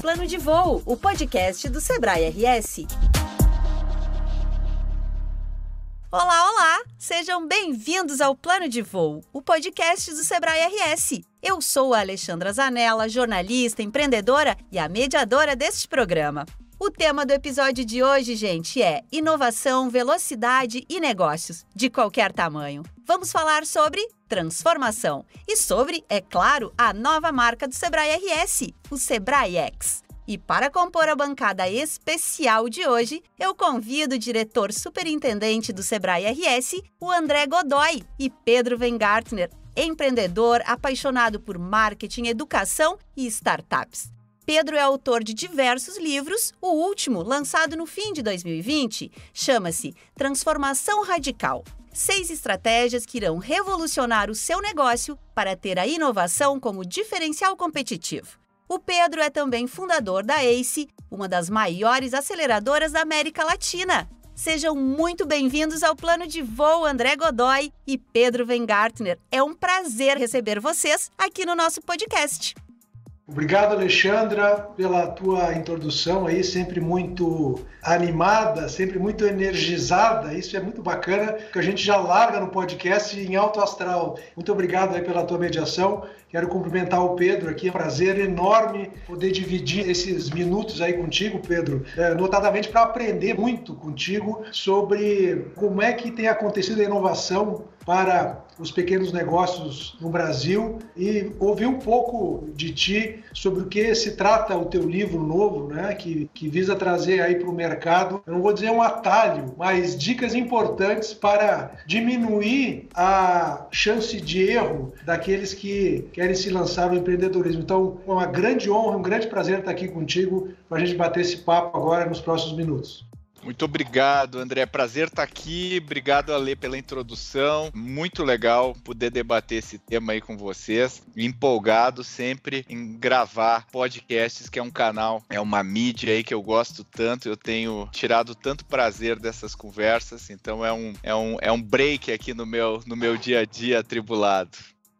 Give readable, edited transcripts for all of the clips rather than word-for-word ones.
Plano de Voo, o podcast do Sebrae RS. Olá, olá! Sejam bem-vindos ao Plano de Voo, o podcast do Sebrae RS. Eu sou a Alexandra Zanella, jornalista, empreendedora e a mediadora deste programa. O tema do episódio de hoje, gente, é inovação, velocidade e negócios, de qualquer tamanho. Vamos falar sobre transformação e sobre, é claro, a nova marca do Sebrae RS, o SebraeX. E para compor a bancada especial de hoje, eu convido o diretor superintendente do Sebrae RS, o André Godoy, e Pedro Weingartner, empreendedor apaixonado por marketing, educação e startups. Pedro é autor de diversos livros, o último, lançado no fim de 2020, chama-se Transformação Radical. 6 estratégias que irão revolucionar o seu negócio para ter a inovação como diferencial competitivo. O Pedro é também fundador da ACE, uma das maiores aceleradoras da América Latina. Sejam muito bem-vindos ao Plano de Voo, André Godoy e Pedro Weingartner. É um prazer receber vocês aqui no nosso podcast. Obrigado, Alexandra, pela tua introdução aí, sempre muito animada, sempre muito energizada. Isso é muito bacana, que a gente já larga no podcast em alto astral. Muito obrigado aí pela tua mediação. Quero cumprimentar o Pedro aqui, é um prazer enorme poder dividir esses minutos aí contigo, Pedro, notadamente para aprender muito contigo sobre como é que tem acontecido a inovação para os pequenos negócios no Brasil e ouvir um pouco de ti sobre o que se trata o teu livro novo, né, que visa trazer aí para o mercado, eu não vou dizer um atalho, mas dicas importantes para diminuir a chance de erro daqueles que querem se lançar no empreendedorismo. Então, é uma grande honra, um grande prazer estar aqui contigo para a gente bater esse papo agora nos próximos minutos. Muito obrigado, André. Prazer estar aqui. Obrigado, Ale, pela introdução. Muito legal poder debater esse tema aí com vocês. Empolgado sempre em gravar podcasts, que é um canal, é uma mídia aí que eu gosto tanto. Eu tenho tirado tanto prazer dessas conversas. Então é um break aqui no meu dia a dia atribulado.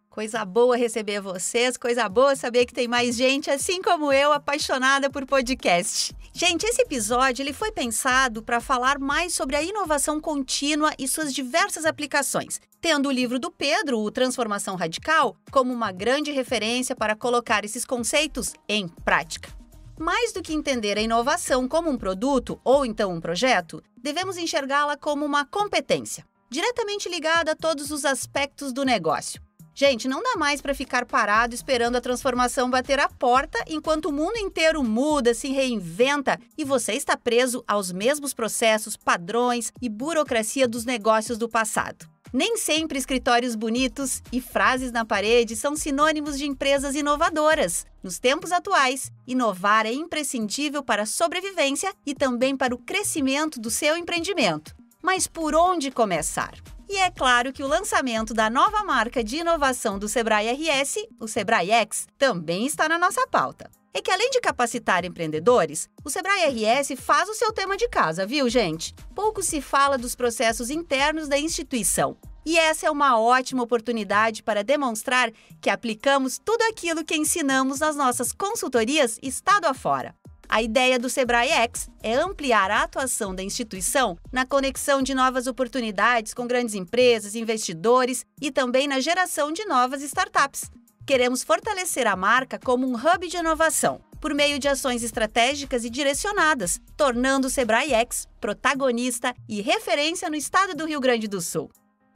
Coisa boa receber vocês, coisa boa saber que tem mais gente, assim como eu, apaixonada por podcast. Gente, esse episódio ele foi pensado para falar mais sobre a inovação contínua e suas diversas aplicações, tendo o livro do Pedro, o Transformação Radical, como uma grande referência para colocar esses conceitos em prática. Mais do que entender a inovação como um produto ou então um projeto, devemos enxergá-la como uma competência, diretamente ligada a todos os aspectos do negócio. Gente, não dá mais para ficar parado esperando a transformação bater a porta enquanto o mundo inteiro muda, se reinventa e você está preso aos mesmos processos, padrões e burocracia dos negócios do passado. Nem sempre escritórios bonitos e frases na parede são sinônimos de empresas inovadoras. Nos tempos atuais, inovar é imprescindível para a sobrevivência e também para o crescimento do seu empreendimento. Mas por onde começar? E é claro que o lançamento da nova marca de inovação do Sebrae RS, o SebraeX, também está na nossa pauta. É que além de capacitar empreendedores, o Sebrae RS faz o seu tema de casa, viu, gente? Pouco se fala dos processos internos da instituição. E essa é uma ótima oportunidade para demonstrar que aplicamos tudo aquilo que ensinamos nas nossas consultorias estado afora. A ideia do SebraeX é ampliar a atuação da instituição na conexão de novas oportunidades com grandes empresas, investidores e também na geração de novas startups. Queremos fortalecer a marca como um hub de inovação, por meio de ações estratégicas e direcionadas, tornando o SebraeX protagonista e referência no estado do Rio Grande do Sul.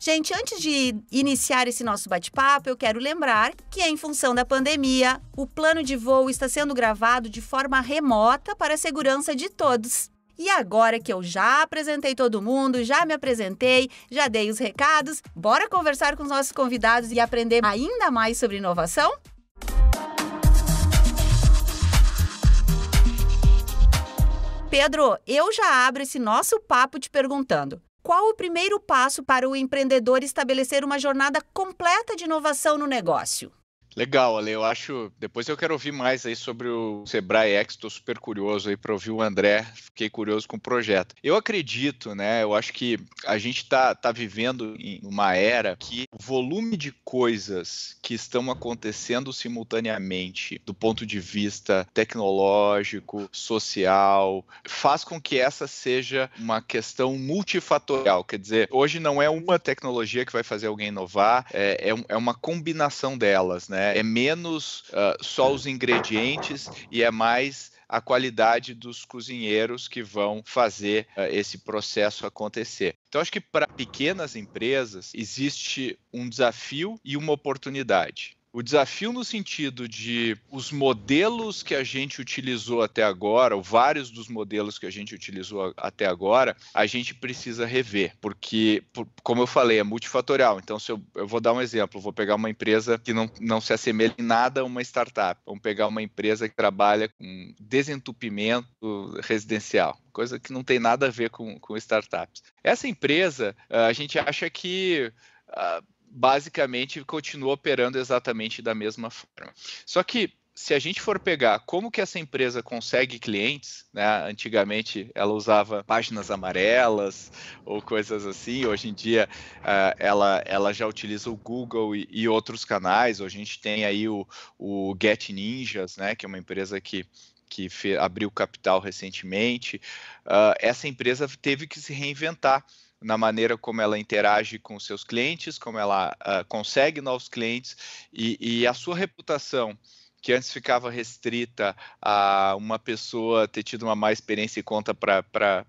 Gente, antes de iniciar esse nosso bate-papo, eu quero lembrar que, em função da pandemia, o plano de voo está sendo gravado de forma remota para a segurança de todos. E agora que eu já apresentei todo mundo, já me apresentei, já dei os recados, bora conversar com os nossos convidados e aprender ainda mais sobre inovação? Pedro, eu já abro esse nosso papo te perguntando: qual o primeiro passo para o empreendedor estabelecer uma jornada completa de inovação no negócio? Legal, Ale, eu acho, depois eu quero ouvir mais aí sobre o Sebrae X, estou super curioso aí para ouvir o André, fiquei curioso com o projeto. Eu acredito, né, eu acho que a gente tá vivendo em uma era que o volume de coisas que estão acontecendo simultaneamente, do ponto de vista tecnológico, social, faz com que essa seja uma questão multifatorial, quer dizer, hoje não é uma tecnologia que vai fazer alguém inovar, é uma combinação delas, né? É menos só os ingredientes e é mais a qualidade dos cozinheiros que vão fazer esse processo acontecer. Então, acho que para pequenas empresas existe um desafio e uma oportunidade. O desafio no sentido de os modelos que a gente utilizou até agora, ou vários dos modelos que a gente utilizou até agora, a gente precisa rever, porque, como eu falei, é multifatorial. Então, se eu vou dar um exemplo, vou pegar uma empresa que não se assemelha em nada a uma startup. Vamos pegar uma empresa que trabalha com desentupimento residencial, coisa que não tem nada a ver com startups. Essa empresa, a gente acha que basicamente continua operando exatamente da mesma forma. Só que se a gente for pegar como que essa empresa consegue clientes, né? Antigamente ela usava páginas amarelas ou coisas assim, hoje em dia ela já utiliza o Google e outros canais. Hoje a gente tem aí o Get Ninjas, né? Que é uma empresa que abriu capital recentemente. Essa empresa teve que se reinventar na maneira como ela interage com seus clientes, como ela consegue novos clientes e a sua reputação, que antes ficava restrita a uma pessoa ter tido uma má experiência e conta para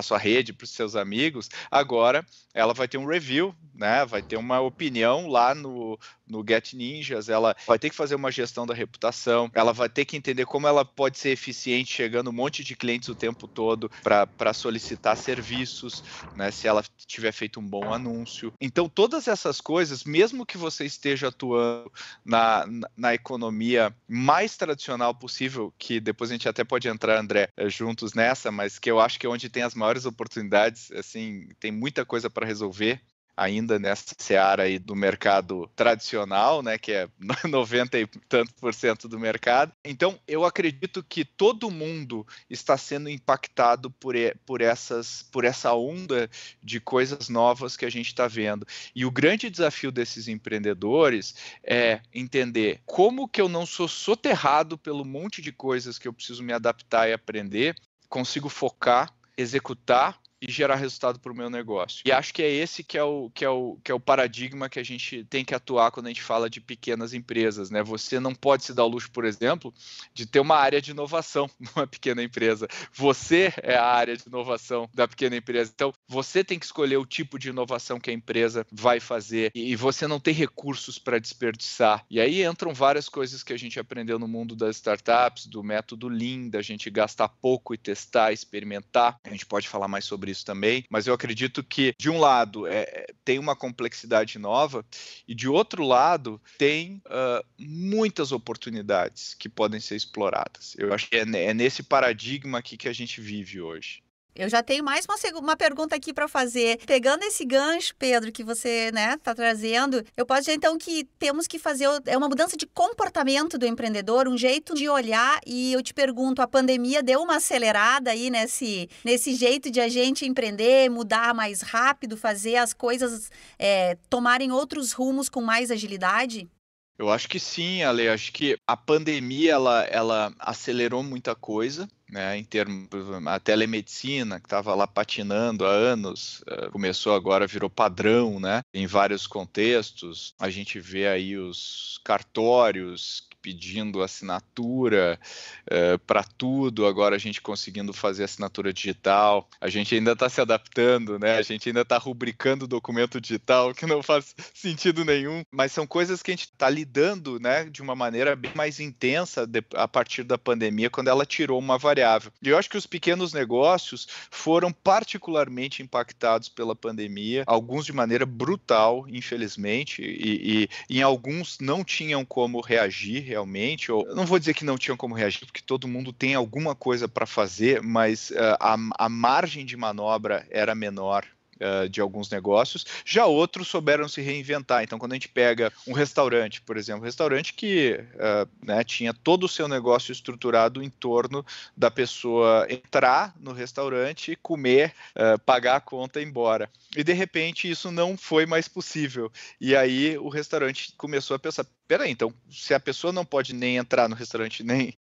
sua rede, para os seus amigos, agora ela vai ter um review, né? Vai ter uma opinião lá no Get Ninjas, ela vai ter que fazer uma gestão da reputação, ela vai ter que entender como ela pode ser eficiente chegando um monte de clientes o tempo todo para solicitar serviços, né? Se ela tiver feito um bom anúncio. Então, todas essas coisas, mesmo que você esteja atuando na economia mais tradicional possível, que depois a gente até pode entrar, André, juntos nessa, mas que eu acho que é onde tem as maiores oportunidades, assim, tem muita coisa para resolver ainda nessa seara aí do mercado tradicional, né, que é 90 e tanto % do mercado. Então, eu acredito que todo mundo está sendo impactado por essa onda de coisas novas que a gente está vendo. E o grande desafio desses empreendedores é entender como que eu não sou soterrado pelo monte de coisas que eu preciso me adaptar e aprender, consigo focar, executar e gerar resultado para o meu negócio. E acho que é esse que é o paradigma que a gente tem que atuar quando a gente fala de pequenas empresas, né? Você não pode se dar o luxo, por exemplo, de ter uma área de inovação numa pequena empresa. Você é a área de inovação da pequena empresa. Então, você tem que escolher o tipo de inovação que a empresa vai fazer e você não tem recursos para desperdiçar. E aí entram várias coisas que a gente aprendeu no mundo das startups, do método Lean, da gente gastar pouco e testar, experimentar. A gente pode falar mais sobre isso também, mas eu acredito que, de um lado, tem uma complexidade nova e, de outro lado, tem muitas oportunidades que podem ser exploradas. Eu acho que é nesse paradigma aqui que a gente vive hoje. Eu já tenho mais uma pergunta aqui para fazer. Pegando esse gancho, Pedro, que você tá trazendo, eu posso dizer então que temos que fazer uma mudança de comportamento do empreendedor, um jeito de olhar, e eu te pergunto, a pandemia deu uma acelerada aí nesse jeito de a gente empreender, mudar mais rápido, fazer as coisas tomarem outros rumos com mais agilidade? Eu acho que sim, Ale. Acho que a pandemia ela acelerou muita coisa, né, em termos, a telemedicina, que estava lá patinando há anos, começou agora, virou padrão, né, em vários contextos. A gente vê aí os cartórios pedindo assinatura para tudo, agora a gente conseguindo fazer assinatura digital. A gente ainda está se adaptando, né? A gente ainda está rubricando o documento digital, que não faz sentido nenhum, mas são coisas que a gente está lidando, né, de uma maneira bem mais intensa a partir da pandemia, quando ela tirou uma variável. E eu acho que os pequenos negócios foram particularmente impactados pela pandemia, alguns de maneira brutal, infelizmente, e em alguns não tinham como reagir realmente, ou eu não vou dizer que não tinham como reagir, porque todo mundo tem alguma coisa para fazer, mas a margem de manobra era menor. de alguns negócios, já outros souberam se reinventar. Então, quando a gente pega um restaurante, por exemplo, um restaurante que tinha todo o seu negócio estruturado em torno da pessoa entrar no restaurante, comer, pagar a conta e ir embora. E, de repente, isso não foi mais possível. E aí o restaurante começou a pensar, peraí, então, se a pessoa não pode nem entrar no restaurante, nem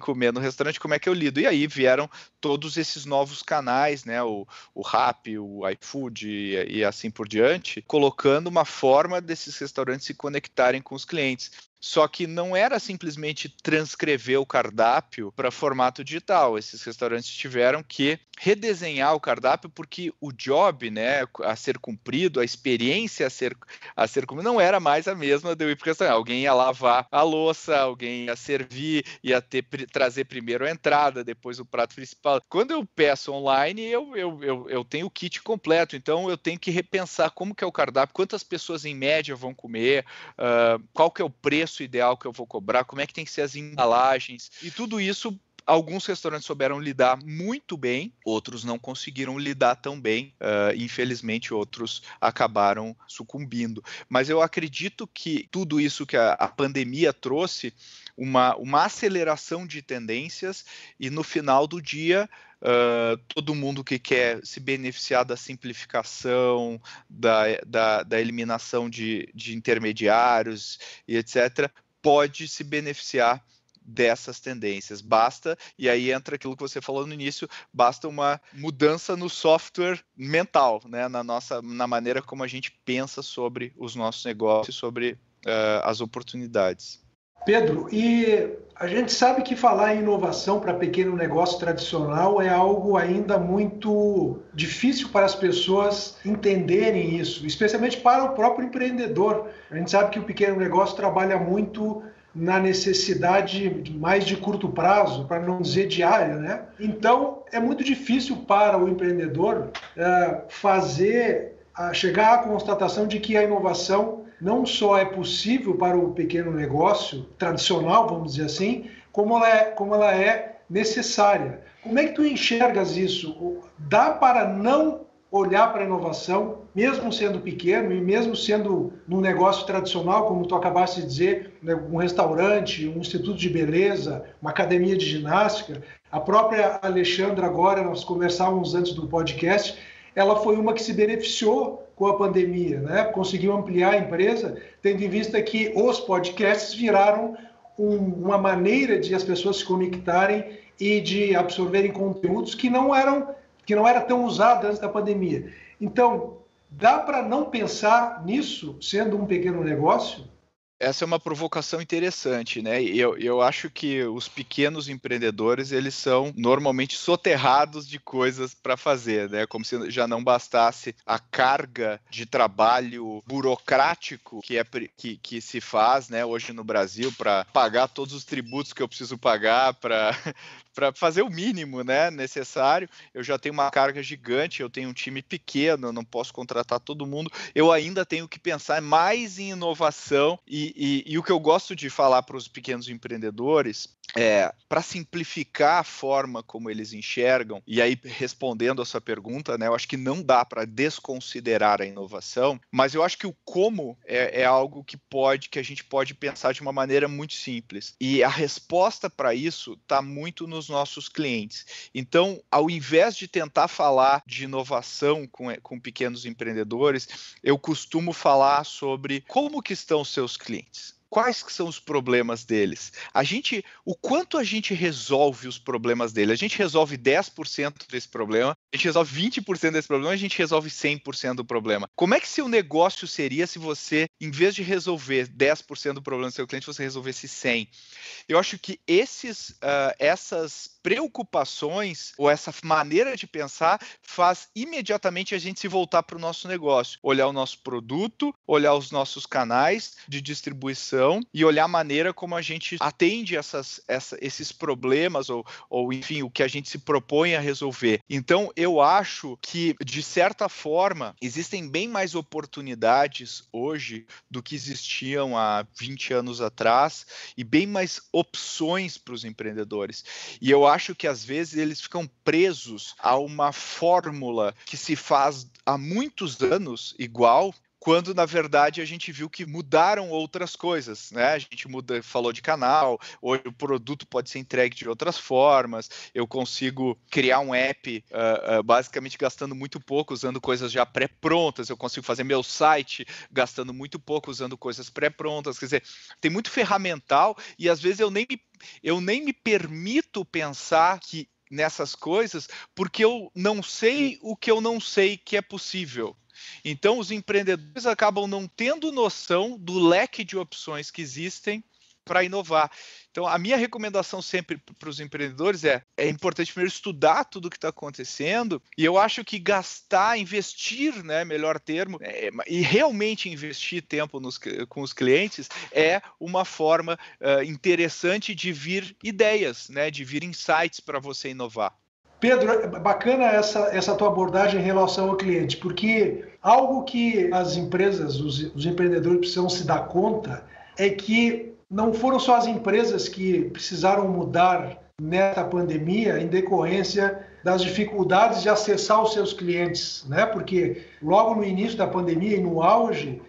comer no restaurante, como é que eu lido? E aí vieram todos esses novos canais, né? O Rappi, o iFood e assim por diante, colocando uma forma desses restaurantes se conectarem com os clientes. Só que não era simplesmente transcrever o cardápio para formato digital. Esses restaurantes tiveram que redesenhar o cardápio porque o job, né, a ser cumprido, a experiência a ser cumprida, não era mais a mesma de eu ir para o restaurante. Alguém ia lavar a louça, alguém ia servir, ia trazer primeiro a entrada, depois o prato principal. Quando eu peço online, eu tenho o kit completo, então eu tenho que repensar como que é o cardápio, quantas pessoas em média vão comer, qual que é o preço ideal que eu vou cobrar, como é que tem que ser as embalagens, e tudo isso alguns restaurantes souberam lidar muito bem, outros não conseguiram lidar tão bem, infelizmente outros acabaram sucumbindo. Mas eu acredito que tudo isso que a pandemia trouxe, uma aceleração de tendências, e no final do dia todo mundo que quer se beneficiar da simplificação, da eliminação de intermediários e etc., pode se beneficiar dessas tendências. Basta, e aí entra aquilo que você falou no início, basta uma mudança no software mental, né? Na maneira como a gente pensa sobre os nossos negócios, sobre as oportunidades. Pedro, e a gente sabe que falar em inovação para pequeno negócio tradicional é algo ainda muito difícil para as pessoas entenderem isso, especialmente para o próprio empreendedor. A gente sabe que o pequeno negócio trabalha muito na necessidade mais de curto prazo, para não dizer diária, né? Então, é muito difícil para o empreendedor chegar à constatação de que a inovação não só é possível para o pequeno negócio tradicional, vamos dizer assim, como ela é necessária. Como é que tu enxergas isso? Dá para não olhar para a inovação, mesmo sendo pequeno e mesmo sendo num negócio tradicional, como tu acabaste de dizer, um restaurante, um instituto de beleza, uma academia de ginástica? A própria Alexandra, agora, nós conversávamos antes do podcast, ela foi uma que se beneficiou com a pandemia, né? Conseguiu ampliar a empresa, tendo em vista que os podcasts viraram uma maneira de as pessoas se conectarem e de absorverem conteúdos que não era tão usado antes da pandemia. Então, dá para não pensar nisso sendo um pequeno negócio? Essa é uma provocação interessante, né? Eu acho que os pequenos empreendedores, eles são normalmente soterrados de coisas para fazer, né? Como se já não bastasse a carga de trabalho burocrático que se faz, né, hoje no Brasil, para pagar todos os tributos que eu preciso pagar, para fazer o mínimo, né, necessário. Eu já tenho uma carga gigante, eu tenho um time pequeno, eu não posso contratar todo mundo, eu ainda tenho que pensar mais em inovação, e o que eu gosto de falar para os pequenos empreendedores para simplificar a forma como eles enxergam, e aí respondendo a sua pergunta, né, eu acho que não dá para desconsiderar a inovação, mas eu acho que o como é algo que a gente pode pensar de uma maneira muito simples, e a resposta para isso está muito nos nossos clientes. Então, ao invés de tentar falar de inovação com pequenos empreendedores, eu costumo falar sobre como que estão os seus clientes. Quais que são os problemas deles? O quanto a gente resolve os problemas dele? A gente resolve 10% desse problema, a gente resolve 20% desse problema, a gente resolve 100% do problema. Como é que seu negócio seria se você, em vez de resolver 10% do problema do seu cliente, você resolvesse 100%? Eu acho que essas preocupações ou essa maneira de pensar faz imediatamente a gente se voltar para o nosso negócio, olhar o nosso produto, olhar os nossos canais de distribuição e olhar a maneira como a gente atende esses problemas ou, enfim, o que a gente se propõe a resolver. Então, eu acho que, de certa forma, existem bem mais oportunidades hoje do que existiam há 20 anos atrás e bem mais opções para os empreendedores. E eu acho acho que às vezes eles ficam presos a uma fórmula que se faz há muitos anos igual, quando na verdade a gente viu que mudaram outras coisas, né? A gente falou de canal, hoje o produto pode ser entregue de outras formas, eu consigo criar um app basicamente gastando muito pouco, usando coisas já pré-prontas, eu consigo fazer meu site gastando muito pouco, usando coisas pré-prontas, quer dizer, tem muito ferramental e às vezes eu nem me permito pensar nessas coisas porque eu não sei o que eu não sei que é possível. Então, os empreendedores acabam não tendo noção do leque de opções que existem para inovar. Então, a minha recomendação sempre para os empreendedores é importante primeiro estudar tudo o que está acontecendo, e eu acho que investir, né, melhor termo, e realmente investir tempo com os clientes é uma forma interessante de vir ideias, né, de vir insights para você inovar. Pedro, bacana essa tua abordagem em relação ao cliente, porque algo que as empresas, os empreendedores precisam se dar conta é que não foram só as empresas que precisaram mudar nessa pandemia em decorrência das dificuldades de acessar os seus clientes, né? Porque logo no início da pandemia e no auge,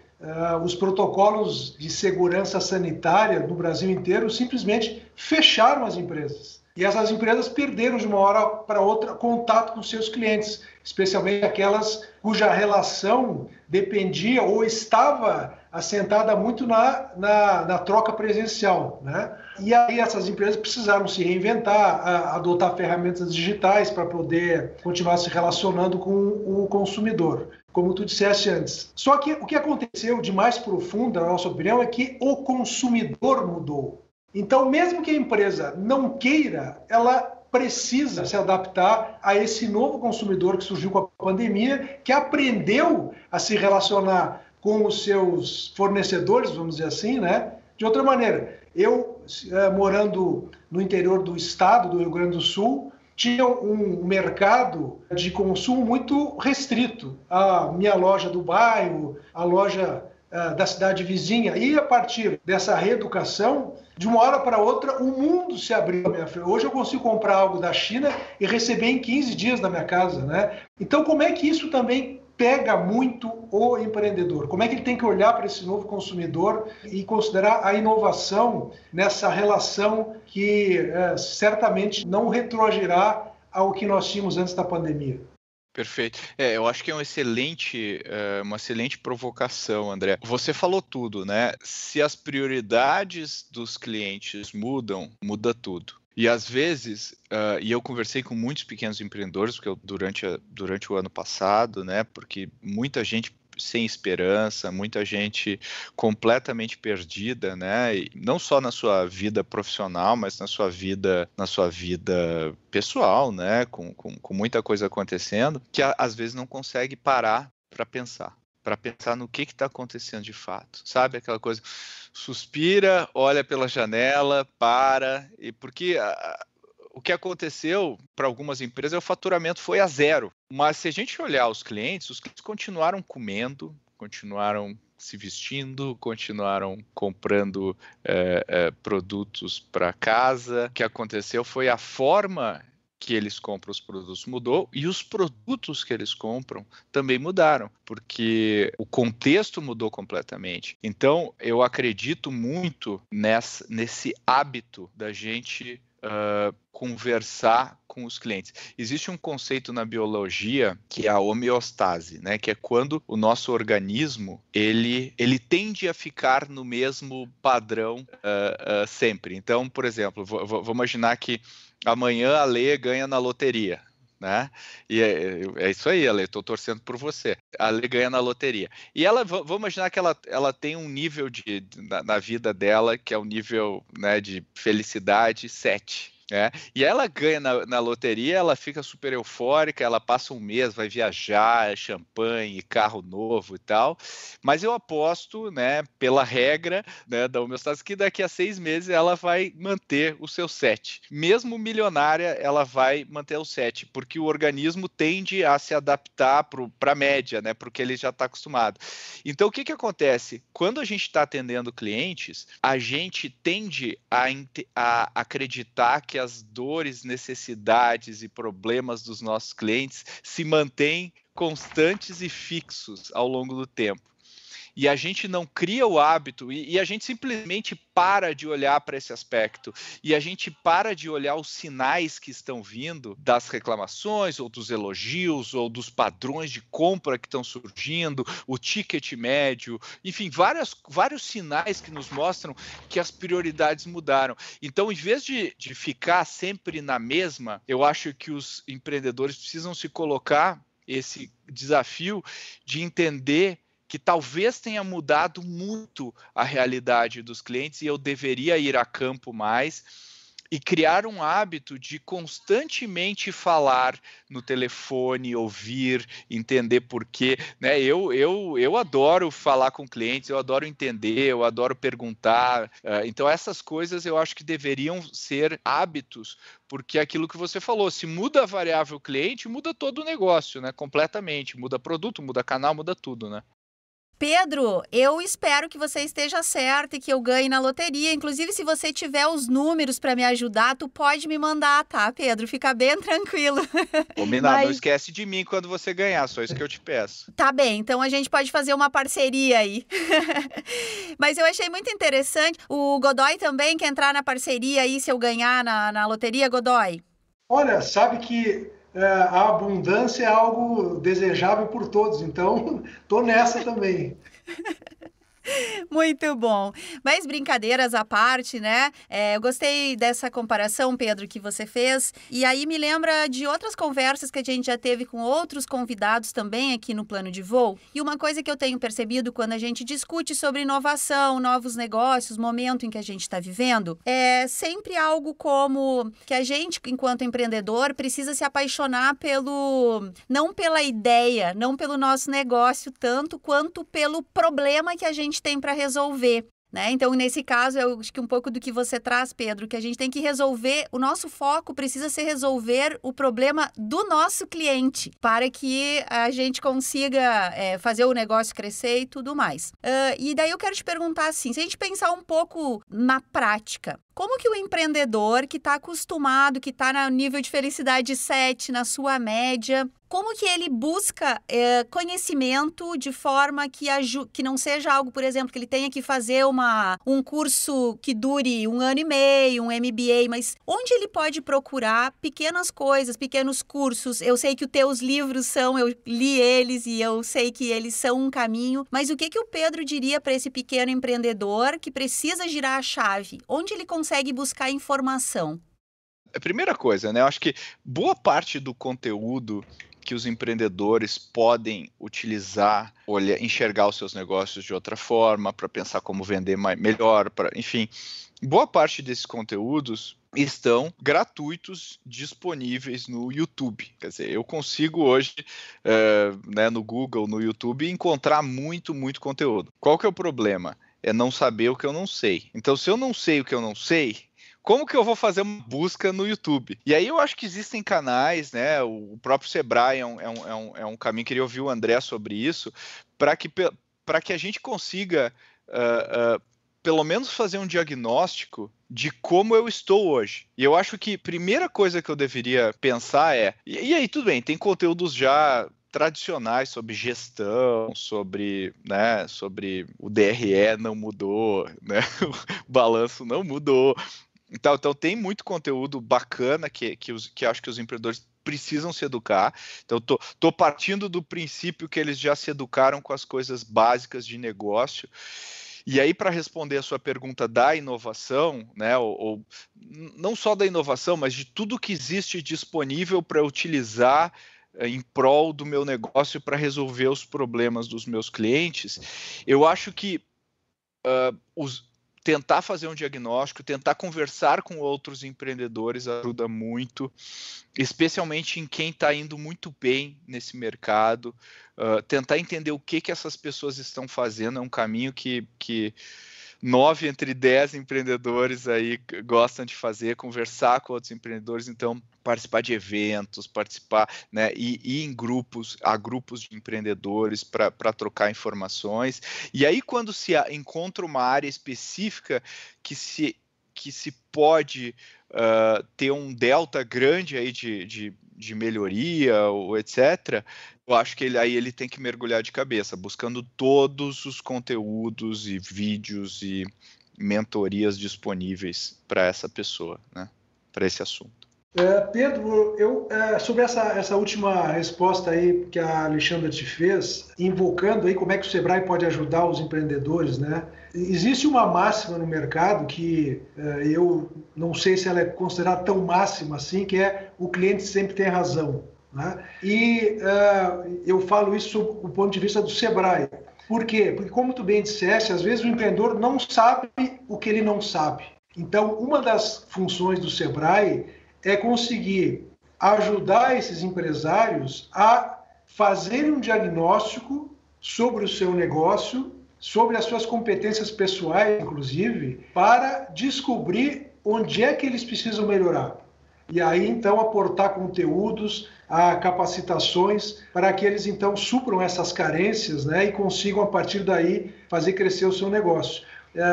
os protocolos de segurança sanitária no Brasil inteiro simplesmente fecharam as empresas. E essas empresas perderam de uma hora para outra contato com seus clientes, especialmente aquelas cuja relação dependia ou estava assentada muito na troca presencial, né? E aí essas empresas precisaram se reinventar, adotar ferramentas digitais para poder continuar se relacionando com o consumidor, como tu disseste antes. Só que o que aconteceu de mais profundo, na nossa opinião, é que o consumidor mudou. Então, mesmo que a empresa não queira, ela precisa se adaptar a esse novo consumidor que surgiu com a pandemia, que aprendeu a se relacionar com os seus fornecedores, vamos dizer assim, né? De outra maneira, eu, morando no interior do estado, do Rio Grande do Sul, tinha um mercado de consumo muito restrito. A minha loja do bairro, a loja da cidade vizinha, e a partir dessa reeducação, de uma hora para outra, o mundo se abriu à minha frente. Hoje eu consigo comprar algo da China e receber em 15 dias na minha casa, né? Então, como é que isso também pega muito o empreendedor? Como é que ele tem que olhar para esse novo consumidor e considerar a inovação nessa relação que certamente não retroagirá ao que nós tínhamos antes da pandemia? Perfeito. Eu acho que é uma excelente provocação, André. Você falou tudo, né? Se as prioridades dos clientes mudam, muda tudo. E às vezes, e eu conversei com muitos pequenos empreendedores durante o ano passado, né? Porque muita gente sem esperança, muita gente completamente perdida, né? E não só na sua vida profissional, mas na sua vida pessoal, né? Com muita coisa acontecendo, que às vezes não consegue parar para pensar no que está acontecendo de fato, sabe? Aquela coisa, suspira, olha pela janela, e porque o que aconteceu para algumas empresas, o faturamento foi a zero. Mas se a gente olhar os clientes continuaram comendo, continuaram se vestindo, continuaram comprando produtos para casa. O que aconteceu foi a forma que eles compram os produtos mudou e os produtos que eles compram também mudaram, porque o contexto mudou completamente. Então, eu acredito muito nesse hábito da gente conversar com os clientes. Existe um conceito na biologia que é a homeostase, né? Que é quando o nosso organismo ele tende a ficar no mesmo padrão sempre. Então, por exemplo, vou imaginar que amanhã a Lê ganha na loteria, né? E é isso aí, Ale, estou torcendo por você. A Lê ganha na loteria. E vamos imaginar que ela tem um nível na vida dela, que é um nível, né, de felicidade 7. E ela ganha na loteria, ela fica super eufórica, ela passa um mês, vai viajar, champanhe, carro novo e tal, mas eu aposto, né, pela regra, né, da homeostase, que daqui a 6 meses ela vai manter o seu 7. Mesmo milionária, ela vai manter o 7, porque o organismo tende a se adaptar para a média, né, porque ele já está acostumado. Então, o que acontece? Quando a gente está atendendo clientes, a gente tende a acreditar que as dores, necessidades e problemas dos nossos clientes se mantêm constantes e fixos ao longo do tempo. E a gente não cria o hábito, e a gente simplesmente para de olhar para esse aspecto, e a gente para de olhar os sinais que estão vindo das reclamações, ou dos elogios, ou dos padrões de compra que estão surgindo, o ticket médio, enfim, vários sinais que nos mostram que as prioridades mudaram. Então, em vez de ficar sempre na mesma, eu acho que os empreendedores precisam se colocar esse desafio de entender que talvez tenha mudado muito a realidade dos clientes e eu deveria ir a campo mais e criar um hábito de constantemente falar no telefone, ouvir, entender por quê, né? Eu adoro falar com clientes, eu adoro entender, eu adoro perguntar. Então, essas coisas eu acho que deveriam ser hábitos, porque é aquilo que você falou, se muda a variável cliente, muda todo o negócio, né? Completamente. Muda produto, muda canal, muda tudo, né? Pedro, eu espero que você esteja certo e que eu ganhe na loteria. Inclusive, se você tiver os números para me ajudar, tu pode me mandar, tá, Pedro? Fica bem tranquilo. Combinado, não esquece de mim quando você ganhar, só isso que eu te peço. Tá bem, então a gente pode fazer uma parceria aí. Mas eu achei muito interessante. O Godoy também quer entrar na parceria aí se eu ganhar na loteria, Godoy? Olha, sabe que a abundância é algo desejável por todos, então tô nessa também. Muito bom. Mas brincadeiras à parte, né? Eu gostei dessa comparação, Pedro, que você fez. E aí me lembra de outras conversas que a gente já teve com outros convidados também aqui no Plano de Voo. E uma coisa que eu tenho percebido quando a gente discute sobre inovação, novos negócios, momento em que a gente está vivendo, é sempre algo como que a gente, enquanto empreendedor, precisa se apaixonar não pela ideia, não pelo nosso negócio tanto, quanto pelo problema que a gente tem para resolver, né? Então, nesse caso, eu acho que um pouco do que você traz, Pedro, que a gente tem que resolver, o nosso foco precisa ser resolver o problema do nosso cliente, para que a gente consiga fazer o negócio crescer e tudo mais. E daí eu quero te perguntar assim, se a gente pensar um pouco na prática, como que o empreendedor que está acostumado, que está no nível de felicidade 7, na sua média, como que ele busca conhecimento de forma que não seja algo, por exemplo, que ele tenha que fazer um curso que dure 1 ano e meio, um MBA, mas onde ele pode procurar pequenas coisas, pequenos cursos? Eu sei que os teus livros eu li eles e eu sei que eles são um caminho, mas o que o Pedro diria para esse pequeno empreendedor que precisa girar a chave? Onde ele consegue buscar informação? A primeira coisa, né? Eu acho que boa parte do conteúdo que os empreendedores podem utilizar, enxergar os seus negócios de outra forma, para pensar como vender melhor, enfim, boa parte desses conteúdos estão gratuitos, disponíveis no YouTube. Quer dizer, eu consigo hoje, no Google, no YouTube, encontrar muito conteúdo. Qual que é o problema? É não saber o que eu não sei. Então, se eu não sei o que eu não sei, como que eu vou fazer uma busca no YouTube? E aí eu acho que existem canais, né? O próprio Sebrae é um caminho, queria ouvir o André sobre isso, para que a gente consiga, pelo menos, fazer um diagnóstico de como eu estou hoje. E eu acho que a primeira coisa que eu deveria pensar e aí tudo bem, tem conteúdos já tradicionais sobre gestão, sobre o DRE não mudou, né? O balanço não mudou. Então tem muito conteúdo bacana que acho que os empreendedores precisam se educar. Então, tô partindo do princípio que eles já se educaram com as coisas básicas de negócio. E aí, para responder a sua pergunta da inovação, né, ou não só da inovação, mas de tudo que existe disponível para utilizar em prol do meu negócio para resolver os problemas dos meus clientes, eu acho que tentar fazer um diagnóstico, tentar conversar com outros empreendedores ajuda muito, especialmente em quem está indo muito bem nesse mercado. Tentar entender o que essas pessoas estão fazendo é um caminho que 9 entre 10 empreendedores aí gostam de fazer, conversar com outros empreendedores, então participar de eventos, né, e em grupos de empreendedores para trocar informações. E aí, quando se encontra uma área específica que que se pode ter um delta grande aí de melhoria, ou etc., eu acho que ele tem que mergulhar de cabeça, buscando todos os conteúdos e vídeos e mentorias disponíveis para essa pessoa, né? Para esse assunto. Pedro, sobre essa última resposta aí que a Alexandra te fez, invocando aí como é que o Sebrae pode ajudar os empreendedores, né? Existe uma máxima no mercado que eu não sei se ela é considerada tão máxima assim, que é o cliente sempre tem razão, né? E eu falo isso do ponto de vista do Sebrae. Por quê? Porque, como tu bem disseste, às vezes o empreendedor não sabe o que ele não sabe. Então, uma das funções do Sebrae é conseguir ajudar esses empresários a fazerem um diagnóstico sobre o seu negócio, sobre as suas competências pessoais, inclusive, para descobrir onde é que eles precisam melhorar. E aí, então, aportar conteúdos, capacitações, para que eles, então, supram essas carências, né, e consigam, a partir daí, fazer crescer o seu negócio.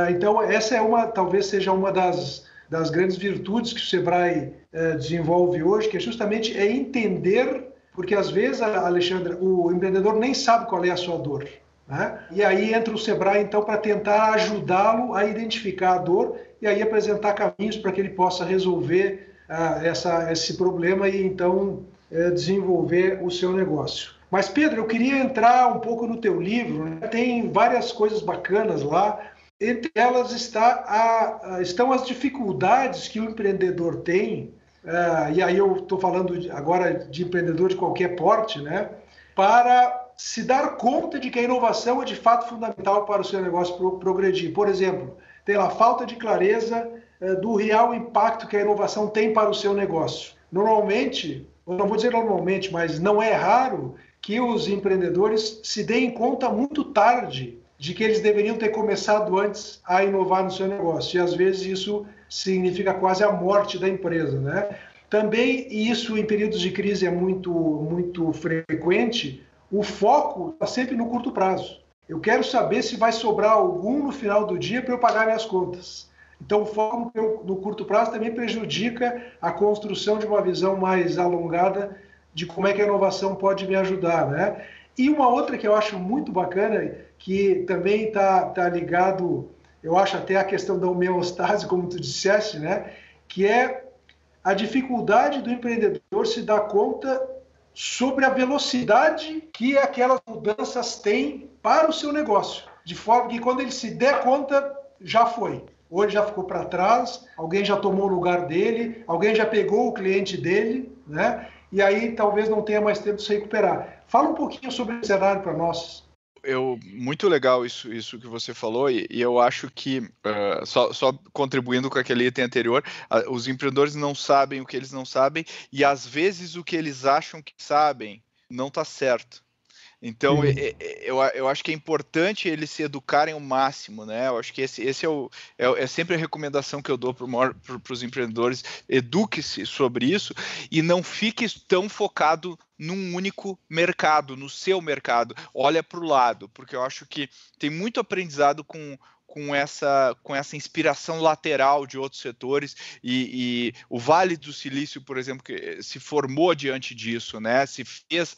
Então, essa talvez seja uma das grandes virtudes que o Sebrae desenvolve hoje, que é justamente entender, porque às vezes, Alexandre, o empreendedor nem sabe qual é a sua dor, né? E aí entra o Sebrae, então, para tentar ajudá-lo a identificar a dor e aí apresentar caminhos para que ele possa resolver esse problema e, então, desenvolver o seu negócio. Mas, Pedro, eu queria entrar um pouco no teu livro, né? Tem várias coisas bacanas lá. Entre elas estão as dificuldades que o empreendedor tem, e aí eu estou falando agora de empreendedor de qualquer porte, né, para se dar conta de que a inovação é de fato fundamental para o seu negócio progredir. Por exemplo, tem lá a falta de clareza do real impacto que a inovação tem para o seu negócio. Normalmente, eu não vou dizer normalmente, mas não é raro que os empreendedores se deem conta muito tarde de que eles deveriam ter começado antes a inovar no seu negócio. E, às vezes, isso significa quase a morte da empresa, né? Também, e isso em períodos de crise é muito, muito frequente, o foco está sempre no curto prazo. Eu quero saber se vai sobrar algum no final do dia para eu pagar minhas contas. Então, o foco no curto prazo também prejudica a construção de uma visão mais alongada de como é que a inovação pode me ajudar, né? E uma outra que eu acho muito bacana, que também está ligado, eu acho, até a questão da homeostase, como tu disseste, né? Que é a dificuldade do empreendedor se dar conta sobre a velocidade que aquelas mudanças têm para o seu negócio. De forma que, quando ele se der conta, já foi. Hoje já ficou para trás, alguém já tomou o lugar dele, alguém já pegou o cliente dele, né? E aí talvez não tenha mais tempo de se recuperar. Fala um pouquinho sobre esse cenário para nós. Muito legal isso que você falou, e eu acho que, só contribuindo com aquele item anterior, os empreendedores não sabem o que eles não sabem, e às vezes o que eles acham que sabem não está certo. Então, eu acho que é importante eles se educarem ao máximo, né? Eu acho que esse é sempre a recomendação que eu dou para os empreendedores: eduque-se sobre isso e não fique tão focado num único mercado, no seu mercado. Olha para o lado, porque eu acho que tem muito aprendizado com essa inspiração lateral de outros setores, e o Vale do Silício, por exemplo, que se formou diante disso, né? Se fez...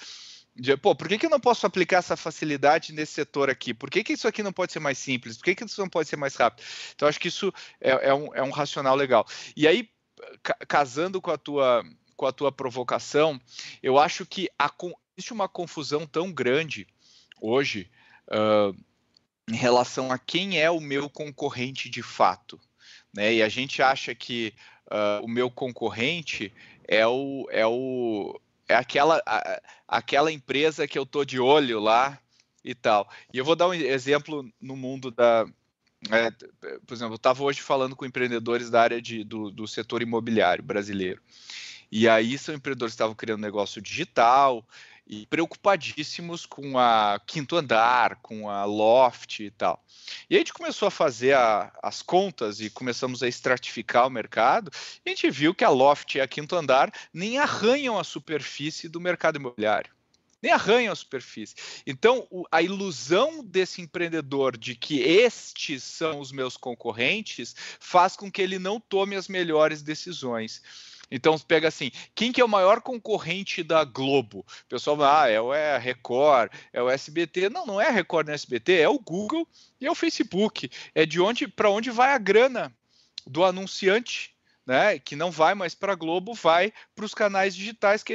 por que eu não posso aplicar essa facilidade nesse setor aqui? Por que isso aqui não pode ser mais simples? Por que isso não pode ser mais rápido? Então, acho que isso é um racional legal. E aí, casando com a tua provocação, eu acho que existe uma confusão tão grande hoje em relação a quem é o meu concorrente de fato, né? E a gente acha que o meu concorrente é aquela empresa que eu tô de olho lá e tal. E eu vou dar um exemplo no mundo por exemplo, eu estava hoje falando com empreendedores da área do setor imobiliário brasileiro. E aí são empreendedores que estavam criando negócio digital e preocupadíssimos com a Quinto Andar, com a Loft e tal. E a gente começou a fazer as contas e começamos a estratificar o mercado, e a gente viu que a Loft e a Quinto Andar nem arranham a superfície do mercado imobiliário. nem arranham a superfície. Então, a ilusão desse empreendedor de que estes são os meus concorrentes faz com que ele não tome as melhores decisões. Então, pega assim, quem que é o maior concorrente da Globo? O pessoal fala, é a Record, é o SBT. Não, não é a Record nem a SBT, é o Google e é o Facebook. É para onde vai a grana do anunciante, né, que não vai mais para a Globo, vai para os canais digitais, que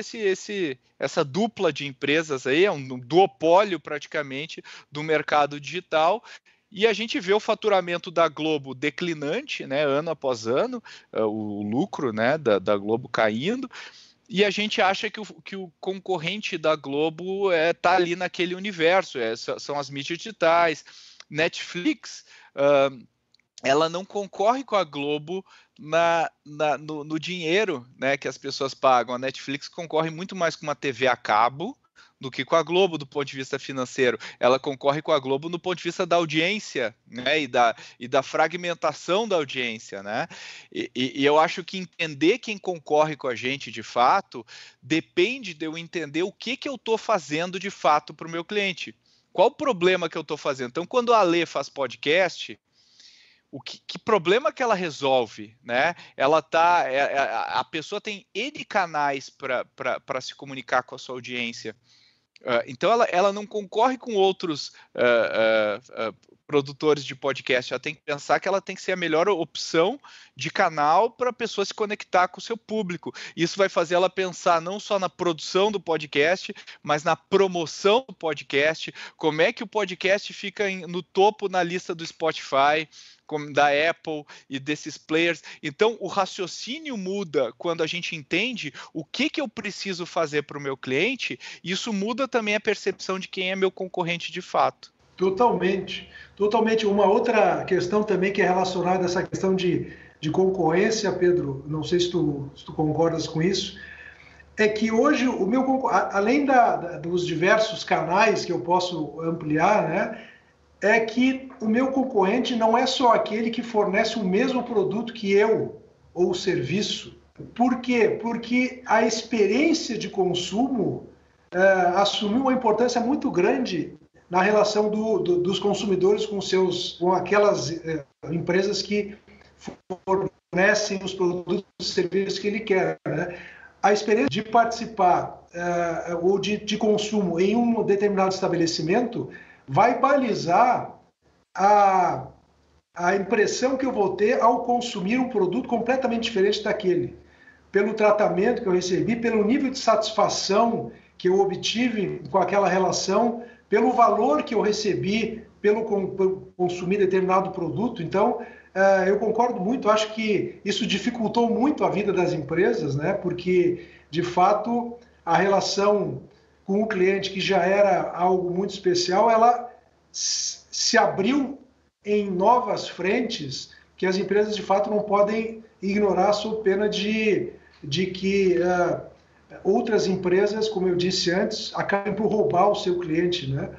essa dupla de empresas aí é um duopólio praticamente do mercado digital. E a gente vê o faturamento da Globo declinante, né, ano após ano, o lucro, né, da Globo caindo, e a gente acha que o concorrente da Globo está ali naquele universo, são as mídias digitais. Netflix, ela não concorre com a Globo no dinheiro, né, que as pessoas pagam. A Netflix concorre muito mais com uma TV a cabo do que com a Globo do ponto de vista financeiro. Ela concorre com a Globo no ponto de vista da audiência, né, e da fragmentação da audiência, né? E eu acho que entender quem concorre com a gente de fato depende de eu entender o que eu estou fazendo de fato para o meu cliente. Qual o problema que eu estou fazendo? Então, quando a Alê faz podcast, que problema que ela resolve, né? A pessoa tem N canais para se comunicar com a sua audiência. Então, ela não concorre com outros produtores de podcast. Ela tem que pensar que ela tem que ser a melhor opção de canal para a pessoa se conectar com o seu público. Isso vai fazer ela pensar não só na produção do podcast, mas na promoção do podcast, como é que o podcast fica no topo na lista do Spotify, como da Apple e desses players. Então, o raciocínio muda quando a gente entende o que eu preciso fazer para o meu cliente, e isso muda também a percepção de quem é meu concorrente de fato. Totalmente. Uma outra questão também que é relacionada a essa questão de concorrência, Pedro, não sei se tu concordas com isso, é que hoje o meu além dos diversos canais que eu posso ampliar, né, é que o meu concorrente não é só aquele que fornece o mesmo produto que eu, ou serviço. Por quê? Porque a experiência de consumo assumiu uma importância muito grande na relação dos consumidores com aquelas empresas que fornecem os produtos e serviços que ele quer, né? A experiência de participar ou de consumo em um determinado estabelecimento vai balizar a impressão que eu vou ter ao consumir um produto completamente diferente daquele. Pelo tratamento que eu recebi, pelo nível de satisfação que eu obtive com aquela relação, pelo valor que eu recebi pelo consumir determinado produto. Então, eu concordo muito, acho que isso dificultou muito a vida das empresas, né? Porque, de fato, a relação com o cliente, que já era algo muito especial, ela se abriu em novas frentes que as empresas, de fato, não podem ignorar, sob pena de que outras empresas, como eu disse antes, acabem por roubar o seu cliente, né?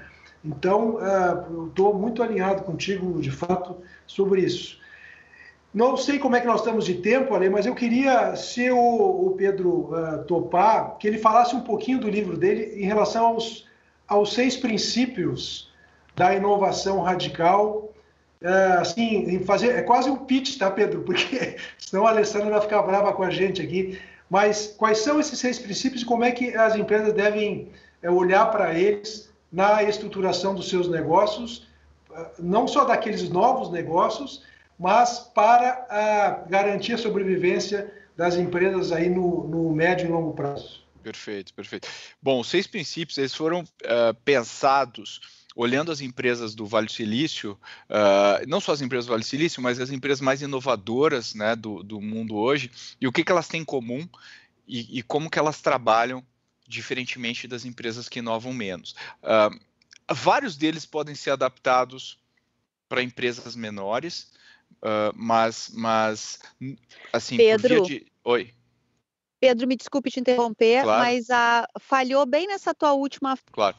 Então, eu estou muito alinhado contigo, de fato, sobre isso. Não sei como é que nós estamos de tempo, Ale, mas eu queria, se o Pedro topar, que ele falasse um pouquinho do livro dele em relação aos 6 princípios da inovação radical. Assim, é quase um pitch, tá, Pedro? Porque senão a Alessandra vai ficar brava com a gente aqui. Mas quais são esses 6 princípios e como é que as empresas devem olhar para eles na estruturação dos seus negócios, não só daqueles novos negócios, mas para garantir a sobrevivência das empresas aí no médio e longo prazo. Perfeito. Bom, os 6 princípios, eles foram pensados olhando as empresas do Vale do Silício, não só as empresas do Vale do Silício, mas as empresas mais inovadoras, né, do mundo hoje, e o que elas têm em comum e como que elas trabalham diferentemente das empresas que inovam menos. Vários deles podem ser adaptados para empresas menores, mas assim, Pedro, por via de... Oi. Pedro, me desculpe te interromper, Claro. Mas falhou bem nessa tua última... Claro.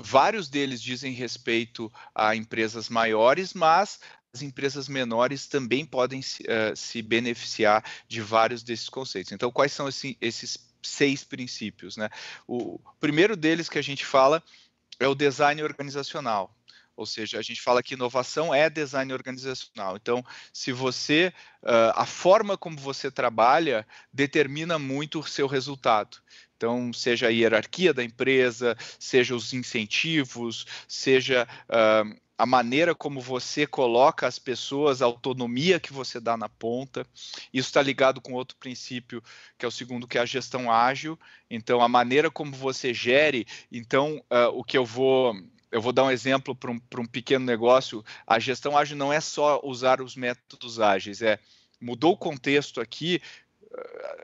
Vários deles dizem respeito a empresas maiores, mas as empresas menores também podem se beneficiar de vários desses conceitos. Então, quais são esses 6 princípios, né? O primeiro deles que a gente fala é o design organizacional. Ou seja, a gente fala que inovação é design organizacional. Então, se você, a forma como você trabalha determina muito o seu resultado. Então, seja a hierarquia da empresa, seja os incentivos, seja a maneira como você coloca as pessoas, a autonomia que você dá na ponta. Isso está ligado com outro princípio, que é o segundo, que é a gestão ágil. Então, a maneira como você gere. Então, o que eu vou dar um exemplo para um pequeno negócio. A gestão ágil não é só usar os métodos ágeis, mudou o contexto aqui,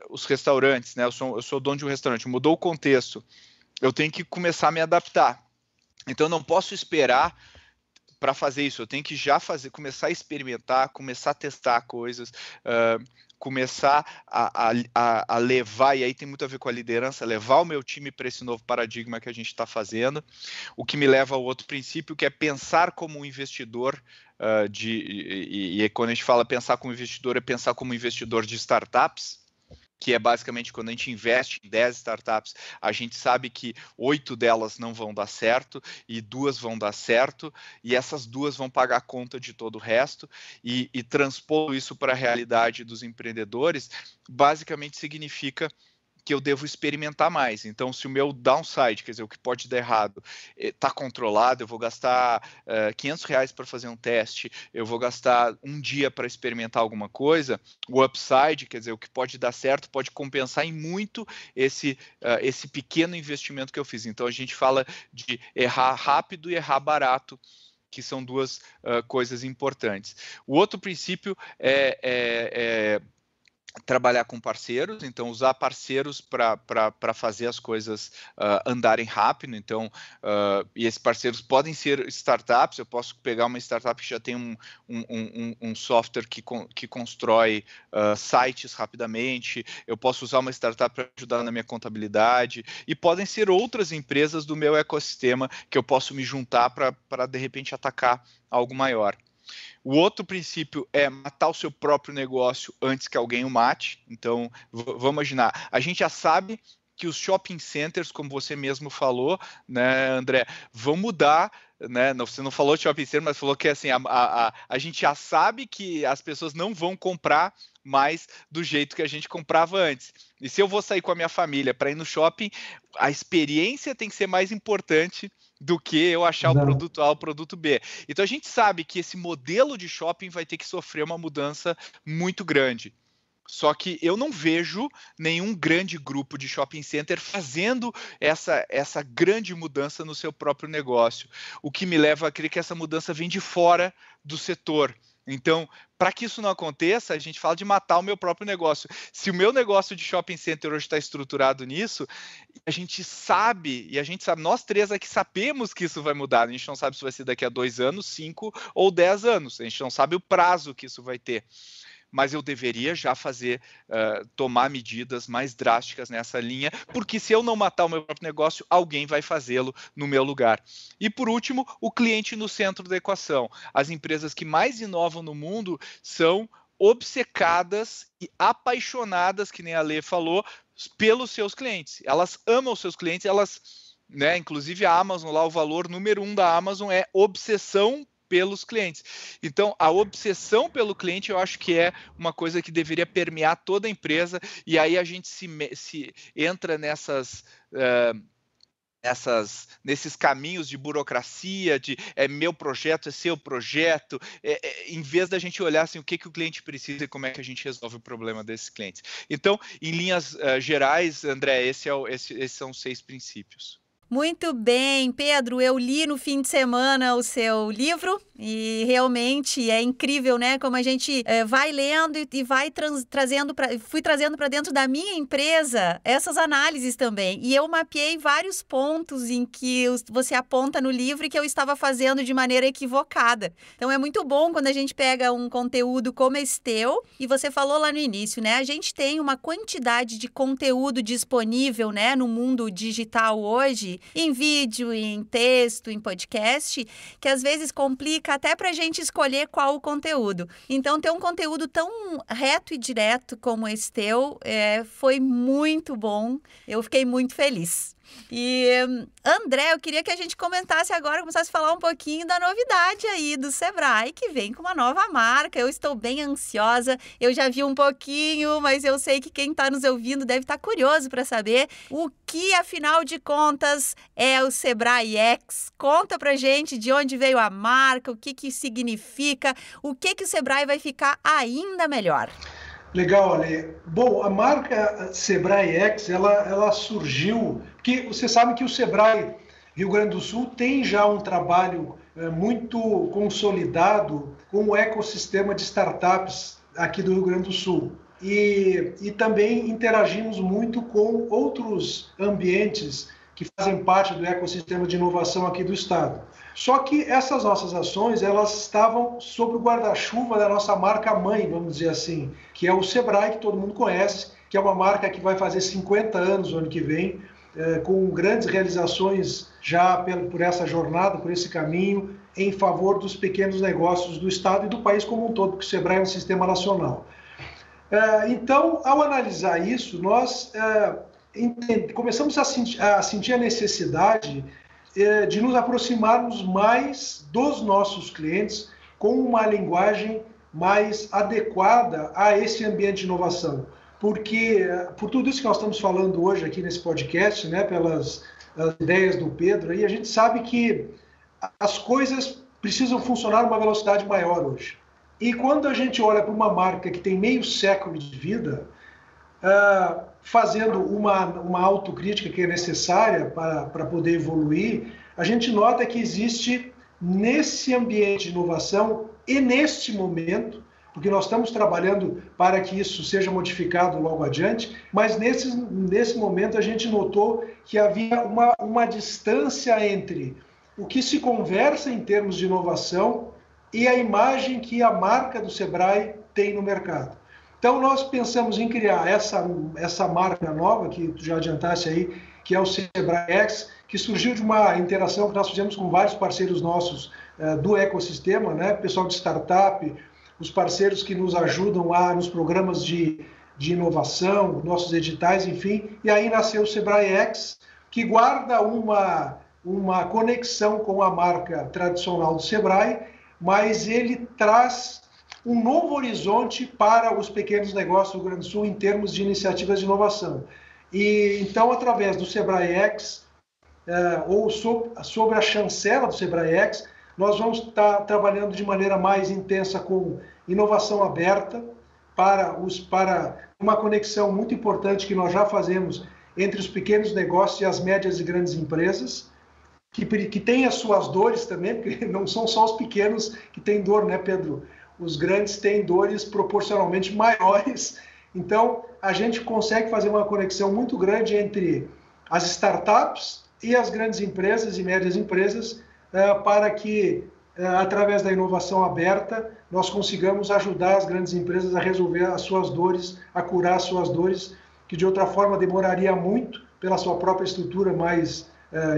os restaurantes, né? Eu sou dono de um restaurante, mudou o contexto, eu tenho que começar a me adaptar. Então, eu não posso esperar para fazer isso, eu tenho que já começar a experimentar, começar a testar coisas, começar a levar, e aí tem muito a ver com a liderança, levar o meu time para esse novo paradigma que a gente está fazendo, o que me leva ao outro princípio, que é pensar como um investidor, e quando a gente fala pensar como investidor, é pensar como investidor de startups, que é basicamente quando a gente investe em 10 startups, a gente sabe que 8 delas não vão dar certo e 2 vão dar certo, e essas 2 vão pagar a conta de todo o resto, e transpor isso para a realidade dos empreendedores, basicamente significa que eu devo experimentar mais. Então, se o meu downside, quer dizer, o que pode dar errado, está controlado, eu vou gastar R$500 para fazer um teste, eu vou gastar um dia para experimentar alguma coisa, o upside, quer dizer, o que pode dar certo, pode compensar em muito esse pequeno investimento que eu fiz. Então, a gente fala de errar rápido e errar barato, que são 2 coisas importantes. O outro princípio é trabalhar com parceiros, então usar parceiros para fazer as coisas andarem rápido. Então, e esses parceiros podem ser startups. Eu posso pegar uma startup que já tem um software que constrói sites rapidamente, eu posso usar uma startup para ajudar na minha contabilidade, e podem ser outras empresas do meu ecossistema que eu posso me juntar para de repente atacar algo maior. O outro princípio é matar o seu próprio negócio antes que alguém o mate. Então, vamos imaginar, a gente já sabe que os shopping centers, como você mesmo falou, né, André, vão mudar, né? Você não falou de shopping center, mas falou que assim, a gente já sabe que as pessoas não vão comprar mais do jeito que a gente comprava antes. E se eu vou sair com a minha família para ir no shopping, a experiência tem que ser mais importante do que eu achar o produto A ou o produto B. Então, a gente sabe que esse modelo de shopping vai ter que sofrer uma mudança muito grande. Só que eu não vejo nenhum grande grupo de shopping center fazendo essa grande mudança no seu próprio negócio. O que me leva a crer que essa mudança vem de fora do setor. Então, para que isso não aconteça, a gente fala de matar o meu próprio negócio. Se o meu negócio de shopping center hoje está estruturado nisso, a gente sabe, nós 3 aqui sabemos que isso vai mudar. A gente não sabe se vai ser daqui a 2 anos, 5 ou 10 anos. A gente não sabe o prazo que isso vai ter. Mas eu deveria já tomar medidas mais drásticas nessa linha, porque se eu não matar o meu próprio negócio, alguém vai fazê-lo no meu lugar. E por último, o cliente no centro da equação. As empresas que mais inovam no mundo são obcecadas e apaixonadas, que nem a Lê falou, pelos seus clientes. Elas amam os seus clientes, né, inclusive a Amazon, lá o valor número 1 da Amazon é obsessão pelos clientes. Então, a obsessão pelo cliente, eu acho que é uma coisa que deveria permear toda a empresa, e aí a gente se entra nesses caminhos de burocracia, de meu projeto, é seu projeto, em vez da gente olhar assim, o que o cliente precisa e como é que a gente resolve o problema desses clientes. Então, em linhas gerais, André, esses são os 6 princípios. Muito bem, Pedro, eu li no fim de semana o seu livro e realmente é incrível, né? Como a gente vai lendo e vai fui trazendo para dentro da minha empresa essas análises também. E eu mapeei vários pontos em que você aponta no livro e que eu estava fazendo de maneira equivocada. Então é muito bom quando a gente pega um conteúdo como esse teu, e você falou lá no início, né? A gente tem uma quantidade de conteúdo disponível, né, no mundo digital hoje, áudio, em vídeo, em texto, em podcast, que às vezes complica até para a gente escolher qual o conteúdo. Então, ter um conteúdo tão reto e direto como esse teu foi muito bom. Eu fiquei muito feliz. E, André, eu queria que a gente começasse a falar um pouquinho da novidade aí do Sebrae, que vem com uma nova marca. Eu estou bem ansiosa, eu já vi um pouquinho, mas eu sei que quem está nos ouvindo deve estar curioso para saber o que, afinal de contas, é o Sebrae X. Conta pra gente de onde veio a marca, o que significa, o que o Sebrae vai ficar ainda melhor. Legal, Ale. Bom, a marca Sebrae X, ela surgiu, porque você sabe que o Sebrae Rio Grande do Sul tem já um trabalho muito consolidado com o ecossistema de startups aqui do Rio Grande do Sul. E também interagimos muito com outros ambientes que fazem parte do ecossistema de inovação aqui do estado. Só que essas nossas ações, elas estavam sob o guarda-chuva da nossa marca mãe, vamos dizer assim, que é o Sebrae, que todo mundo conhece, que é uma marca que vai fazer 50 anos no ano que vem, com grandes realizações já por essa jornada, por esse caminho, em favor dos pequenos negócios do estado e do país como um todo, porque o Sebrae é um sistema nacional. Então, ao analisar isso, nós começamos a sentir a necessidade de nos aproximarmos mais dos nossos clientes com uma linguagem mais adequada a esse ambiente de inovação. Porque, por tudo isso que nós estamos falando hoje aqui nesse podcast, né, pelas ideias do Pedro, aí, a gente sabe que as coisas precisam funcionar a uma velocidade maior hoje. E quando a gente olha para uma marca que tem meio século de vida, fazendo uma autocrítica que é necessária para poder evoluir, a gente nota que existe nesse ambiente de inovação e neste momento, porque nós estamos trabalhando para que isso seja modificado logo adiante, mas nesse momento a gente notou que havia uma distância entre o que se conversa em termos de inovação e a imagem que a marca do Sebrae tem no mercado. Então, nós pensamos em criar essa marca nova, que tu já adiantasse aí, que é o Sebrae X, que surgiu de uma interação que nós fizemos com vários parceiros nossos do ecossistema, né? Pessoal de startup, os parceiros que nos ajudam nos programas de inovação, nossos editais, enfim. E aí nasceu o Sebrae X, que guarda uma conexão com a marca tradicional do Sebrae, mas ele traz um novo horizonte para os pequenos negócios do Rio Grande do Sul em termos de iniciativas de inovação. E então, através do Sebrae X, ou sobre a chancela do Sebrae X, nós vamos estar trabalhando de maneira mais intensa com inovação aberta para uma conexão muito importante que nós já fazemos entre os pequenos negócios e as médias e grandes empresas, que têm as suas dores também, porque não são só os pequenos que têm dor, né, Pedro? Os grandes têm dores proporcionalmente maiores. Então, a gente consegue fazer uma conexão muito grande entre as startups e as grandes empresas e médias empresas para que, através da inovação aberta, nós consigamos ajudar as grandes empresas a resolver as suas dores, a curar as suas dores, que de outra forma demoraria muito pela sua própria estrutura mais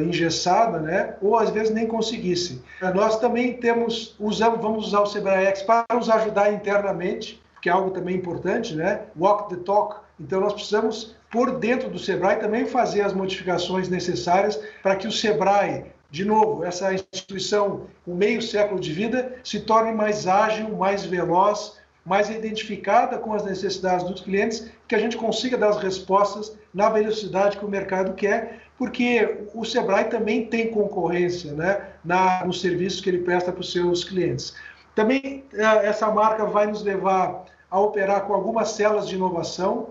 engessada, né? Ou às vezes nem conseguissem. Nós também vamos usar o Sebrae X para nos ajudar internamente, que é algo também importante, né? Walk the talk. Então nós precisamos, por dentro do Sebrae, também fazer as modificações necessárias para que o Sebrae, de novo, essa instituição com meio século de vida, se torne mais ágil, mais veloz, mais identificada com as necessidades dos clientes, que a gente consiga dar as respostas na velocidade que o mercado quer, porque o Sebrae também tem concorrência, né, nos serviços que ele presta para os seus clientes. Também essa marca vai nos levar a operar com algumas células de inovação,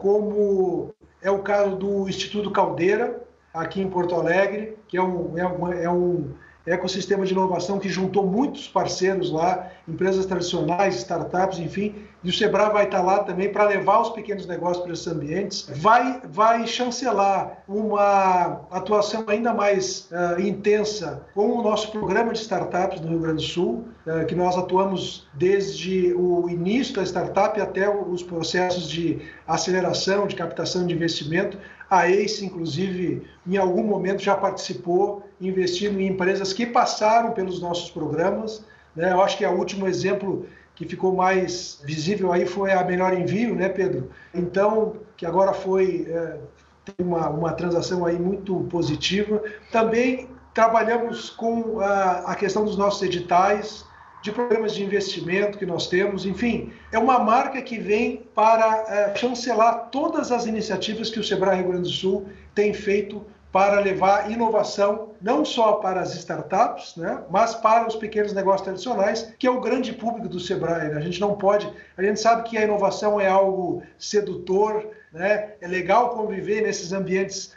como é o caso do Instituto Caldeira, aqui em Porto Alegre, que é um ecossistema de inovação que juntou muitos parceiros lá, empresas tradicionais, startups, enfim, e o Sebrae vai estar lá também para levar os pequenos negócios para esses ambientes, vai chancelar uma atuação ainda mais intensa com o nosso programa de startups no Rio Grande do Sul, que nós atuamos desde o início da startup até os processos de aceleração, de captação de investimento, A ACE, inclusive, em algum momento já participou, investindo em empresas que passaram pelos nossos programas, né? Eu acho que o último exemplo que ficou mais visível aí foi a Melhor Envio, né, Pedro? Então, que agora tem uma transação aí muito positiva. Também trabalhamos com a questão dos nossos editais, de programas de investimento que nós temos, enfim, é uma marca que vem para chancelar todas as iniciativas que o Sebrae Rio Grande do Sul tem feito para levar inovação não só para as startups, né, mas para os pequenos negócios tradicionais, que é o grande público do Sebrae. Né? A gente sabe que a inovação é algo sedutor, né? É legal conviver nesses ambientes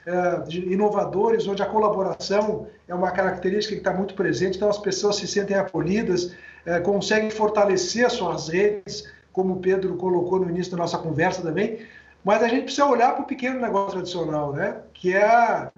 inovadores, onde a colaboração é uma característica que está muito presente, então as pessoas se sentem acolhidas, conseguem fortalecer as suas redes, como o Pedro colocou no início da nossa conversa também, mas a gente precisa olhar para o pequeno negócio tradicional, né? Que é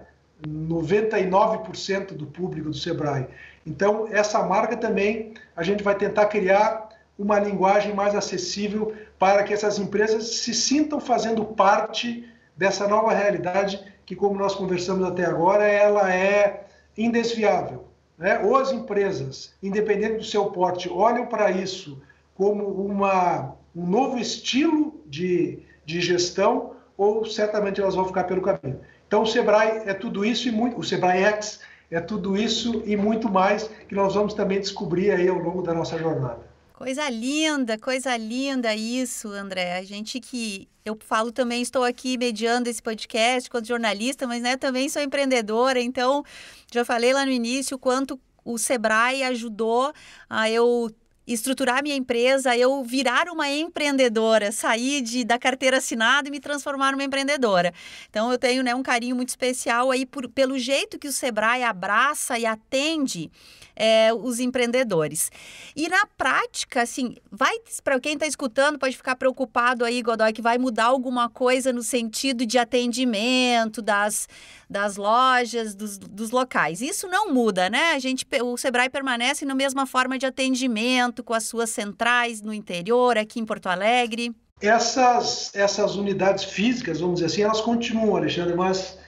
99% do público do Sebrae. Então, essa marca também, a gente vai tentar criar uma linguagem mais acessível para que essas empresas se sintam fazendo parte dessa nova realidade que, como nós conversamos até agora, ela é indesviável. Né? Ou as empresas, independente do seu porte, olham para isso como um novo estilo de gestão, ou certamente elas vão ficar pelo caminho. Então, o Sebrae é tudo isso e muito, o Sebrae X é tudo isso e muito mais que nós vamos também descobrir aí ao longo da nossa jornada. Coisa linda isso, André. Eu falo também, estou aqui mediando esse podcast quanto jornalista, mas né, também sou empreendedora, então já falei lá no início o quanto o Sebrae ajudou a eu estruturar minha empresa, eu virar uma empreendedora, sair da carteira assinada e me transformar numa empreendedora. Então, eu tenho um carinho muito especial aí pelo jeito que o Sebrae abraça e atende os empreendedores. E na prática, assim, para quem está escutando, pode ficar preocupado aí, Godoy, que vai mudar alguma coisa no sentido de atendimento das lojas, dos locais. Isso não muda, né? O Sebrae permanece na mesma forma de atendimento, com as suas centrais no interior, aqui em Porto Alegre. Essas unidades físicas, vamos dizer assim, elas continuam, Alexandre, mas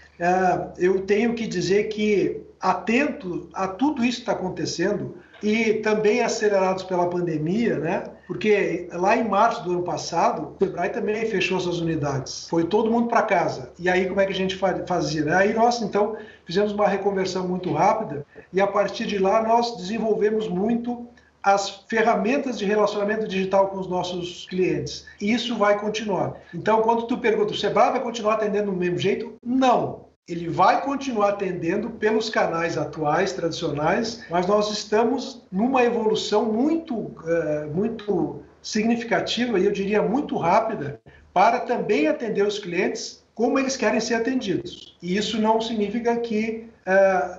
eu tenho que dizer que, atento a tudo isso que está acontecendo, e também acelerados pela pandemia, né? Porque lá em março do ano passado, o Sebrae também fechou suas unidades. Foi todo mundo para casa. E aí, como é que a gente fazia? Né? Aí nós, então, fizemos uma reconversão muito rápida e, a partir de lá, nós desenvolvemos muito as ferramentas de relacionamento digital com os nossos clientes. E isso vai continuar. Então, quando tu pergunta, o Sebrae vai continuar atendendo do mesmo jeito? Não. Ele vai continuar atendendo pelos canais atuais, tradicionais, mas nós estamos numa evolução muito significativa e eu diria muito rápida para também atender os clientes como eles querem ser atendidos. E isso não significa que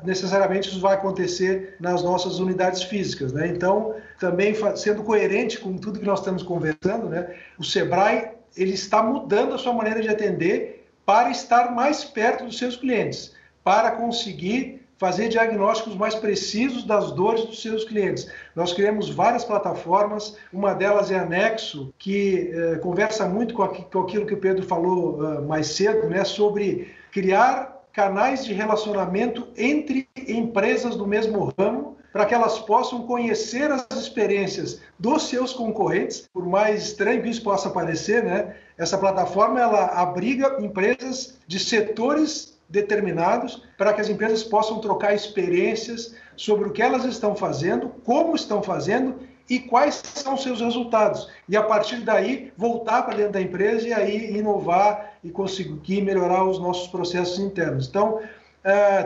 necessariamente isso vai acontecer nas nossas unidades físicas. Né? Então, também sendo coerente com tudo que nós estamos conversando, né? O Sebrae ele está mudando a sua maneira de atender para estar mais perto dos seus clientes, para conseguir fazer diagnósticos mais precisos das dores dos seus clientes. Nós criamos várias plataformas, uma delas é a Nexo, que conversa muito com aquilo que o Pedro falou mais cedo, né, sobre criar canais de relacionamento entre empresas do mesmo ramo, para que elas possam conhecer as experiências dos seus concorrentes, por mais estranho que isso possa parecer, né? Essa plataforma ela abriga empresas de setores determinados para que as empresas possam trocar experiências sobre o que elas estão fazendo, como estão fazendo e quais são seus resultados. E a partir daí voltar para dentro da empresa e aí inovar e conseguir melhorar os nossos processos internos. Então,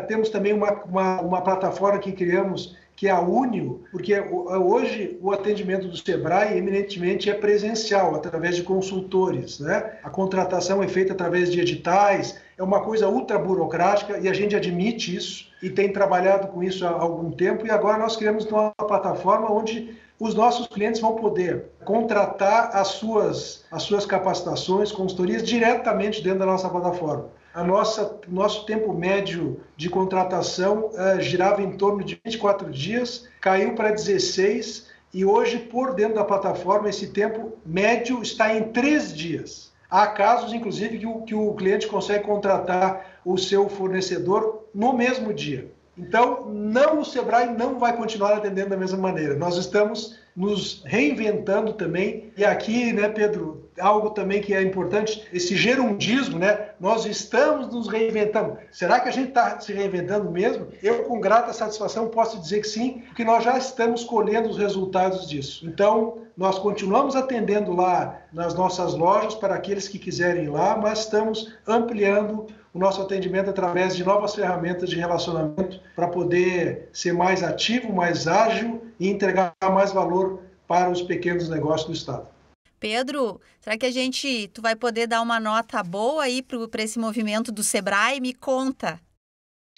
temos também uma plataforma que criamos, que é a Unio, porque hoje o atendimento do Sebrae eminentemente é presencial, através de consultores, né? A contratação é feita através de editais, é uma coisa ultra burocrática e a gente admite isso e tem trabalhado com isso há algum tempo e agora nós criamos uma plataforma onde os nossos clientes vão poder contratar as suas capacitações, consultorias diretamente dentro da nossa plataforma. Nosso tempo médio de contratação girava em torno de 24 dias, caiu para 16 e hoje, por dentro da plataforma, esse tempo médio está em 3 dias. Há casos, inclusive, que o cliente consegue contratar o seu fornecedor no mesmo dia. Então, o Sebrae não vai continuar atendendo da mesma maneira. Nós estamos nos reinventando também. E aqui, né, Pedro, algo também que é importante, esse gerundismo, né? Nós estamos nos reinventando. Será que a gente está se reinventando mesmo? Eu, com grata satisfação, posso dizer que sim, porque nós já estamos colhendo os resultados disso. Então, nós continuamos atendendo lá nas nossas lojas para aqueles que quiserem ir lá, mas estamos ampliando o nosso atendimento através de novas ferramentas de relacionamento para poder ser mais ativo, mais ágil e entregar mais valor para os pequenos negócios do Estado. Pedro, será que tu vai poder dar uma nota boa aí para esse movimento do Sebrae? Me conta.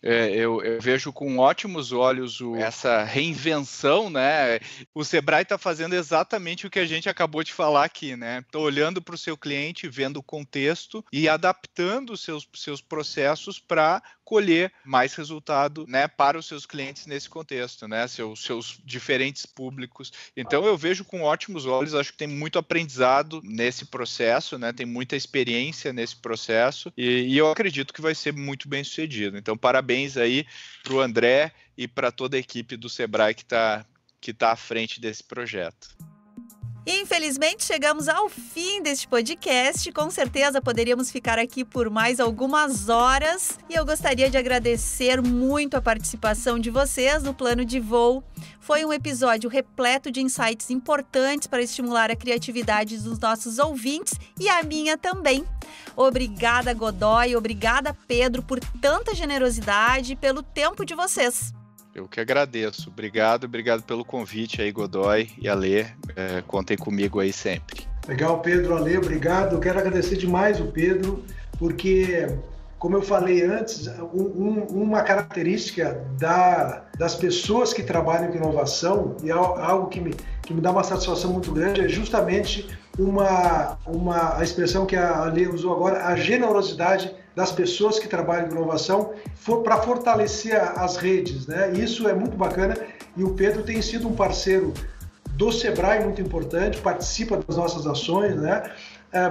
Eu vejo com ótimos olhos essa reinvenção, né? O Sebrae está fazendo exatamente o que a gente acabou de falar aqui, né? Está olhando para o seu cliente, vendo o contexto e adaptando os seus processos para colher mais resultado, né, para os seus clientes nesse contexto, né? Seus diferentes públicos. Então eu vejo com ótimos olhos, acho que tem muito aprendizado nesse processo, né? Tem muita experiência nesse processo e eu acredito que vai ser muito bem sucedido. Então parabéns aí para o André e para toda a equipe do Sebrae que tá à frente desse projeto. Infelizmente, chegamos ao fim deste podcast. Com certeza poderíamos ficar aqui por mais algumas horas. E eu gostaria de agradecer muito a participação de vocês no Plano de Voo. Foi um episódio repleto de insights importantes para estimular a criatividade dos nossos ouvintes e a minha também. Obrigada, Godoy. Obrigada, Pedro, por tanta generosidade e pelo tempo de vocês. Eu que agradeço. Obrigado pelo convite aí, Godoy e Alê. Contem comigo aí sempre. Legal, Pedro, Alê, obrigado. Eu quero agradecer demais o Pedro, porque, como eu falei antes, uma característica das pessoas que trabalham com inovação, e é algo que me dá uma satisfação muito grande, é justamente a expressão que a Alê usou agora, a generosidade das pessoas que trabalham com inovação para fortalecer as redes, né? Isso é muito bacana e o Pedro tem sido um parceiro do Sebrae muito importante, participa das nossas ações, né?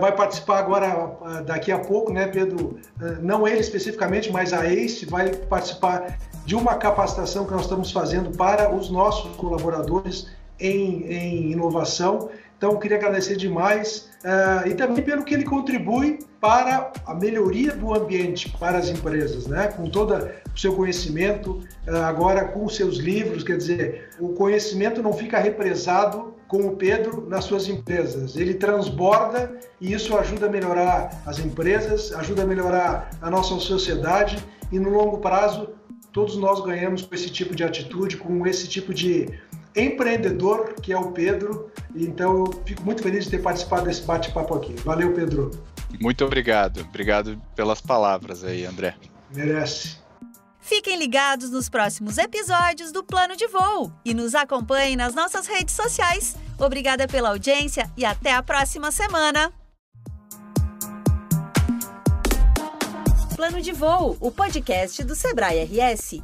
Vai participar agora, daqui a pouco, né, Pedro? Não ele especificamente, mas a ACE vai participar de uma capacitação que nós estamos fazendo para os nossos colaboradores em inovação. Então, eu queria agradecer demais e também pelo que ele contribui para a melhoria do ambiente para as empresas, né? Com todo o seu conhecimento, agora com os seus livros, quer dizer, o conhecimento não fica represado com o Pedro nas suas empresas. Ele transborda e isso ajuda a melhorar as empresas, ajuda a melhorar a nossa sociedade e, no longo prazo, todos nós ganhamos com esse tipo de atitude, com esse tipo de empreendedor que é o Pedro. Então eu fico muito feliz de ter participado desse bate-papo aqui. Valeu, Pedro. Muito obrigado. Obrigado pelas palavras aí, André. Merece. Fiquem ligados nos próximos episódios do Plano de Voo e nos acompanhem nas nossas redes sociais. Obrigada pela audiência e até a próxima semana. Plano de Voo, o podcast do Sebrae RS.